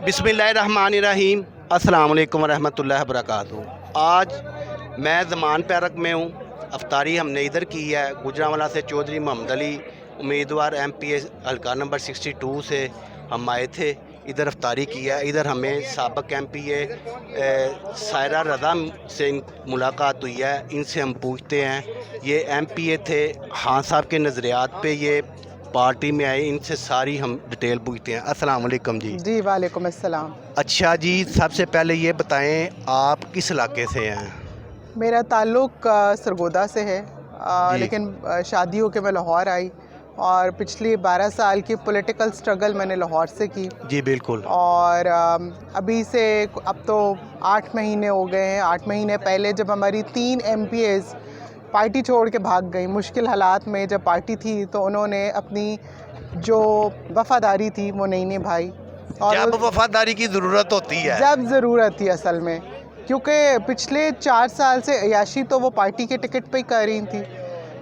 बिस्मिल्लाहिर्रहमानिर्रहीम, अस्सलाम वालेकुम वरहमतुल्लाहि वबरकातुहू। आज मैं ज़मान पार्क में हूँ। अफ्तारी हमने इधर की है, गुजरांवाला से चौधरी मोहम्मद अली उम्मीदवार MPA हल्का नंबर 62 से हम आए थे। इधर अफ्तारी की है। इधर हमें साबिक MPA सायरा रज़ा से मुलाकात हुई है। इनसे हम पूछते हैं, ये MPA थे, हाँ साहब के नज़रियात पे ये पार्टी में आए, इनसे सारी हम डिटेल पूछते हैं। अस्सलाम वालेकुम जी। जी वालेकुम अस्सलाम। अच्छा जी, सबसे पहले ये बताएं आप किस इलाके से हैं? मेरा ताल्लुक़ सरगोदा से है, लेकिन शादी होकर मैं लाहौर आई और पिछली 12 साल की पॉलिटिकल स्ट्रगल मैंने लाहौर से की। जी बिल्कुल। और अभी से अब तो 8 महीने हो गए हैं। 8 महीने पहले जब हमारी 3 MPAs पार्टी छोड़ के भाग गई, मुश्किल हालात में जब पार्टी थी तो उन्होंने अपनी जो वफ़ादारी थी वो नहीं निभाई। और जब वफादारी की ज़रूरत होती है, जब ज़रूरत थी असल में, क्योंकि पिछले 4 साल से अयाशी तो वो पार्टी के टिकट पे ही कर रही थी।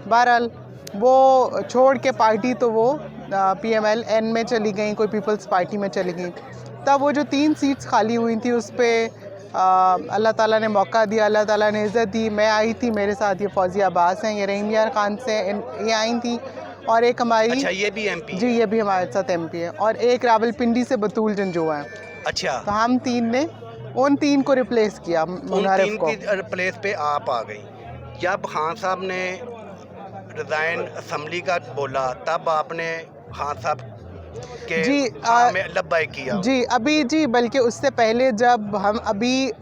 बहरहाल वो छोड़ के पार्टी तो वो PMLN में चली गई, कोई पीपल्स पार्टी में चली गई। तब वो जो 3 सीट्स खाली हुई थी उस पर अल्लाह ताला ने मौका दिया, अल्लाह ताला ने इज़्ज़त दी। मैं आई थी, मेरे साथ ये फौजिया अब्बास हैं, ये रहीम यार खान से ये आई थी, और एक हमारी अच्छा ये भी MP जी ये भी हमारे साथ MP है, और एक रावलपिंडी से बतूल जंजुआ है। अच्छा, तो हम 3 ने उन 3 को रिप्लेस किया, उन मुनारिफ 3 को। की प्लेस पे आप आ गई। जब खान साहब ने रिज़ाइन असम्बली का बोला तब आपने खान साहब के जी में लब्बाई किया? जी अभी जी, बल्कि उससे पहले जब हम अभी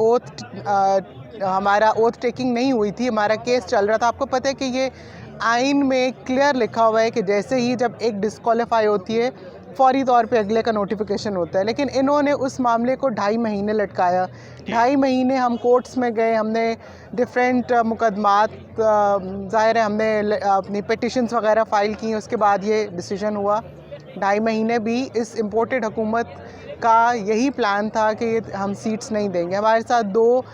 हमारा ओथ टेकिंग नहीं हुई थी, हमारा केस चल रहा था। आपको पता है कि ये आइन में क्लियर लिखा हुआ है कि जैसे ही जब एक डिस्क्वालीफाई होती है फौरी तौर पे अगले का नोटिफिकेशन होता है, लेकिन इन्होंने उस मामले को 2.5 महीने लटकाया। 2.5 महीने हम कोर्ट्स में गए, हमने डिफरेंट मुकदमात, ज़ाहिर है हमने अपनी पिटिशन्स वगैरह फ़ाइल की, उसके बाद ये डिसीजन हुआ। 2.5 महीने भी इस इम्पोर्टेड हुकूमत का यही प्लान था कि हम सीट्स नहीं देंगे। हमारे साथ 2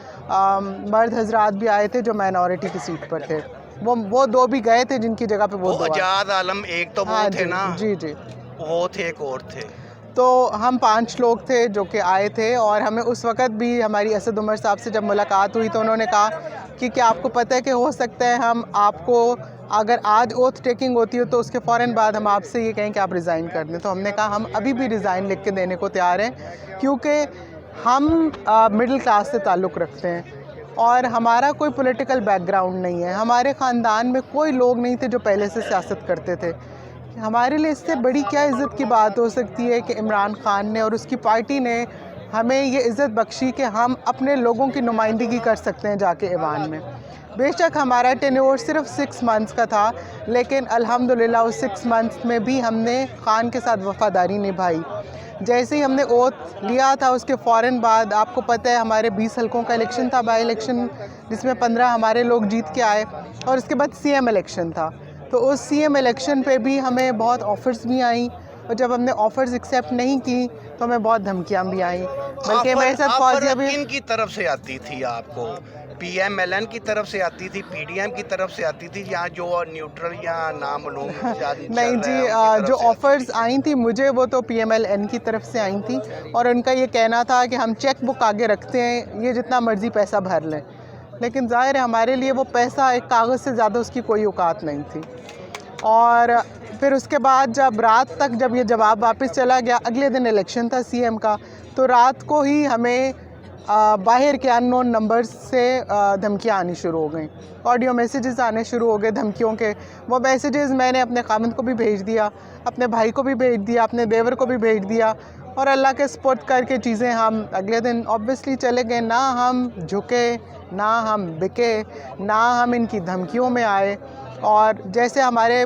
मर्द हजरात भी आए थे जो माइनॉरिटी की सीट पर थे, वो 2 भी गए थे जिनकी जगह पे वो 2 आज़ाद आलम एक तो वो थे ना, जी जी, वो थे, एक और थे। तो हम 5 लोग थे जो कि आए थे। और हमें उस वक़्त भी हमारी असद उमर साहब से जब मुलाकात हुई तो उन्होंने कहा कि क्या आपको पता है कि हो सकता है हम आपको, अगर आज ओथ टेकिंग होती हो तो उसके फ़ौरन बाद हम आपसे ये कहें कि आप रिज़ाइन कर दें। तो हमने कहा हम अभी भी रिज़ाइन लिख के देने को तैयार हैं, क्योंकि हम मिडिल क्लास से ताल्लुक़ रखते हैं और हमारा कोई पॉलिटिकल बैकग्राउंड नहीं है। हमारे ख़ानदान में कोई लोग नहीं थे जो पहले से सियासत करते थे। हमारे लिए इससे बड़ी क्या इज़्ज़त की बात हो सकती है कि इमरान खान ने और उसकी पार्टी ने हमें ये इज़्ज़त बख्शी कि हम अपने लोगों की नुमाइंदगी कर सकते हैं जाके ऐवान में। बेशक हमारा टेन्योर सिर्फ 6 मंथ्स का था, लेकिन अल्हम्दुलिल्लाह उस 6 मंथ्स में भी हमने खान के साथ वफ़ादारी निभाई। जैसे ही हमने ओथ लिया था उसके फ़ौरन बाद, आपको पता है हमारे 20 हलकों का इलेक्शन था, बाई इलेक्शन, जिसमें 15 हमारे लोग जीत के आए, और उसके बाद CM इलेक्शन था। तो उस CM इलेक्शन पे भी हमें बहुत ऑफ़र्स भी आई, और जब हमने ऑफ़र्स एक्सेप्ट नहीं की तो हमें बहुत धमकियाँ भी आई। बल्कि मेरे साथ फौजिया भी किन की तरफ से आती थी आपको? PMLN की तरफ से आती थी, PDM की तरफ से आती थी, या जो न्यूट्रल या नामालूम नहीं जी, जो ऑफ़र्स आई थी मुझे वो तो PMLN की तरफ से आई थी, और उनका ये कहना था कि हम चेक बुक आगे रखते हैं, ये जितना मर्ज़ी पैसा भर लें। लेकिन ज़ाहिर है हमारे लिए वो पैसा एक कागज़ से ज़्यादा उसकी कोई औकात नहीं थी। और फिर उसके बाद जब रात तक जब ये जवाब वापस चला गया, अगले दिन इलेक्शन था CM का, तो रात को ही हमें बाहर के अननोन नंबर्स से धमकियाँ आनी शुरू हो गई, ऑडियो मैसेजेस आने शुरू हो गए धमकियों के। वो मैसेजेस मैंने अपने खामिद को भी भेज दिया, अपने भाई को भी भेज दिया, अपने देवर को भी भेज दिया, और अल्लाह के सपोर्ट करके चीज़ें हम अगले दिन ऑब्वियसली चले गए। ना हम झुके, ना हम बिके, ना हम इनकी धमकियों में आए। और जैसे हमारे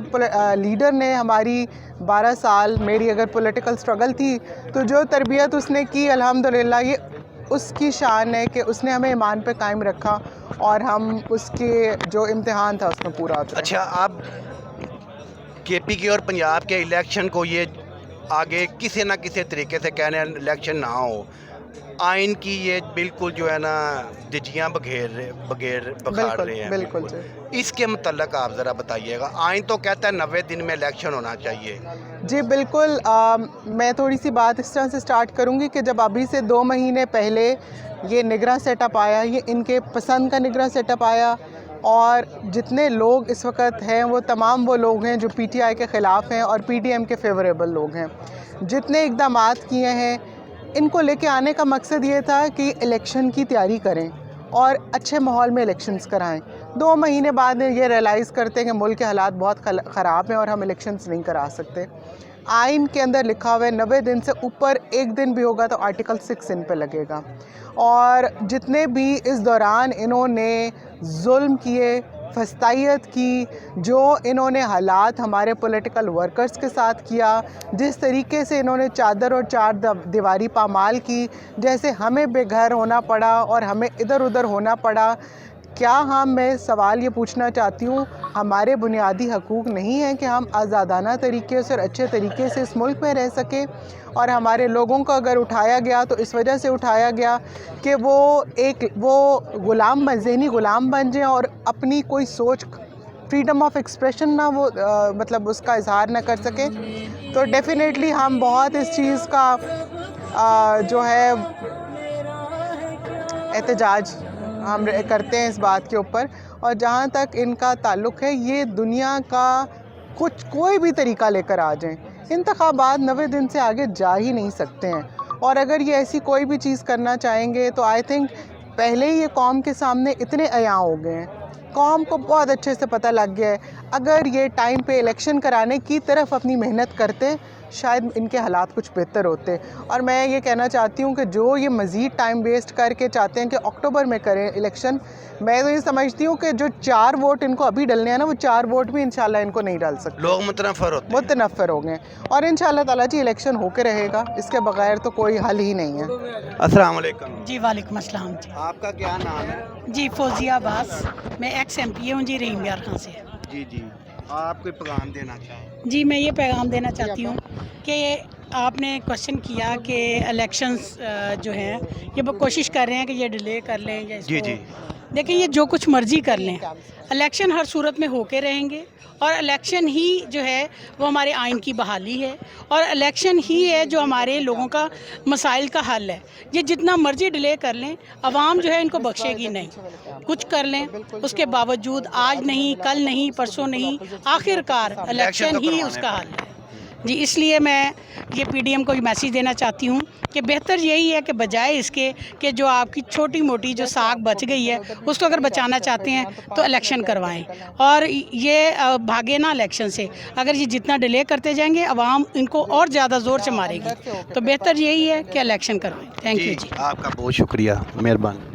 लीडर ने हमारी 12 साल, मेरी अगर पॉलिटिकल स्ट्रगल थी, तो जो तरबियत उसने की अल्हम्दुलिल्लाह ये उसकी शान है कि उसने हमें ईमान पे कायम रखा, और हम उसके जो इम्तिहान था उसमें पूरा उतरे। अच्छा, अब KP के और पंजाब के इलेक्शन को ये आगे किसी ना किसी तरीके से कहने इलेक्शन ना हो, آئین کی یہ بالکل جو ہے نا دجیاں بکھار رہے ہیں بالکل جی. اس کے متعلق آپ ذرا بتائیے گا. آئین تو کہتا ہے 90 دن میں الیکشن ہونا چاہیے. جی بالکل. میں تھوڑی سی بات اس طرح سے سٹارٹ کروں گی کہ جب ابھی سے 2 مہینے پہلے یہ نگراں سیٹ اپ آیا, یہ ان کے پسند کا نگراں سیٹ اپ آیا, اور جتنے لوگ اس وقت ہیں وہ تمام وہ لوگ ہیں جو پی ٹی آئی کے خلاف ہیں اور پی ٹی ایم کے فیوریبل لوگ ہیں. جتنے اقدامات کیے ہیں ان کو لے کے آنے کا مقصد یہ تھا کہ الیکشن کی تیاری کریں اور اچھے ماحول میں الیکشنز کرائیں. 2 مہینے بعد یہ ریئلائز کرتے ہیں کہ ملک کے حالات بہت خراب ہیں اور ہم الیکشنز نہیں کرا سکتے. آئین کے اندر لکھا ہوا ہے 90 دن سے اوپر ایک دن بھی ہوگا تو آرٹیکل 6 ان پہ لگے گا. اور جتنے بھی اس دوران انہوں نے ظلم کیے, فسطائیت کی, جو انہوں نے حالات ہمارے پولیٹیکل ورکرز کے ساتھ کیا, جس طریقے سے انہوں نے چادر اور چار دیواری پامال کی, جیسے ہمیں بے گھر ہونا پڑا اور ہمیں ادھر ادھر ہونا پڑا. کیا میں سوال یہ پوچھنا چاہتی ہوں, ہمارے بنیادی حقوق نہیں ہیں کہ ہم آزادانہ طریقے سے اور اچھے طریقے سے اس ملک میں رہ سکیں؟ اور ہمارے لوگوں کو اگر اٹھایا گیا تو اس وجہ سے اٹھایا گیا کہ وہ غلام ذہنی غلام بن جائیں اور اپنی کوئی سوچ, فریڈم آف ایکسپریشن نہ وہ مطلب اس کا اظہار نہ کر سکیں. تو ڈیفینیٹلی ہم بہت اس چیز کا جو ہے احتجاج ہم کرتے ہیں اس بات کے اوپر. اور جہاں تک ان کا تعلق ہے, یہ دنیا کا کوئی بھی طریقہ لے کر آ جائیں, انتخابات 90 دن سے آگے جا ہی نہیں سکتے ہیں. اور اگر یہ ایسی کوئی بھی چیز کرنا چاہیں گے تو آئی تھنک پہلے ہی یہ قوم کے سامنے اتنے عیاں ہو گئے ہیں, قوم کو بہت اچھے سے پتہ لگ گیا ہے. اگر یہ ٹائم پہ الیکشن کرانے کی طرف اپنی محنت کرتے شاید ان کے حالات کچھ بہتر ہوتے. اور میں یہ کہنا چاہتی ہوں کہ جو یہ مزید ٹائم ویسٹ کر کے چاہتے ہیں کہ اکتوبر میں کریں الیکشن, میں تو یہ سمجھتی ہوں کہ جو 4 ووٹ ان کو ابھی ڈلنے ہیں نا, وہ 4 ووٹ بھی انشاءاللہ ان کو نہیں ڈال سکتے. لوگ متنفر ہو گئے, اور انشاءاللہ تعالیٰ جی الیکشن ہو کے رہے گا, اس کے بغیر تو کوئی حل ہی نہیں ہے. السلام علیکم. جی وعلیکم السلام. جی آپ کا کیا نام ہے؟ جی فوزیہ عباس, میں ایکس ایم پی ہوں جی رحیم یار خان سے. جی آپ کوئی پیغام دینا چاہیں؟ جی میں یہ پیغام دینا چاہتی ہوں کہ آپ نے کوشچن کیا کہ الیکشنز جو ہیں یہ کوشش کر رہے ہیں کہ یہ ڈیلے کر لیں یا اس کو. دیکھیں یہ جو کچھ مرضی کر لیں, الیکشن ہر صورت میں ہو کے رہیں گے, اور الیکشن ہی جو ہے وہ ہمارے آئین کی بحالی ہے, اور الیکشن ہی ہے جو ہمارے لوگوں کا مسائل کا حل ہے. یہ جتنا مرضی ڈیلے کر لیں, عوام جو ہے ان کو بخشے گی نہیں. کچھ کر لیں, اس کے باوجود آج نہیں, کل نہیں, پرسوں نہیں, آخر کار الیکشن ہی اس کا حل ہے. جی اس لیے میں یہ پی ڈی ایم کو یہ میسیج دینا چاہتی ہوں کہ بہتر یہی ہے کہ بجائے اس کے کہ جو آپ کی چھوٹی موٹی جو ساکھ بچ گئی ہے اس کو اگر بچانا چاہتے ہیں تو الیکشن کروائیں, اور یہ بھاگے نہ الیکشن سے. اگر یہ جتنا ڈیلے کرتے جائیں گے عوام ان کو اور زیادہ زور سے مارے گی, تو بہتر یہی ہے کہ الیکشن کروائیں. Thank you. جی آپ کا بہت شکریہ, مہربانی.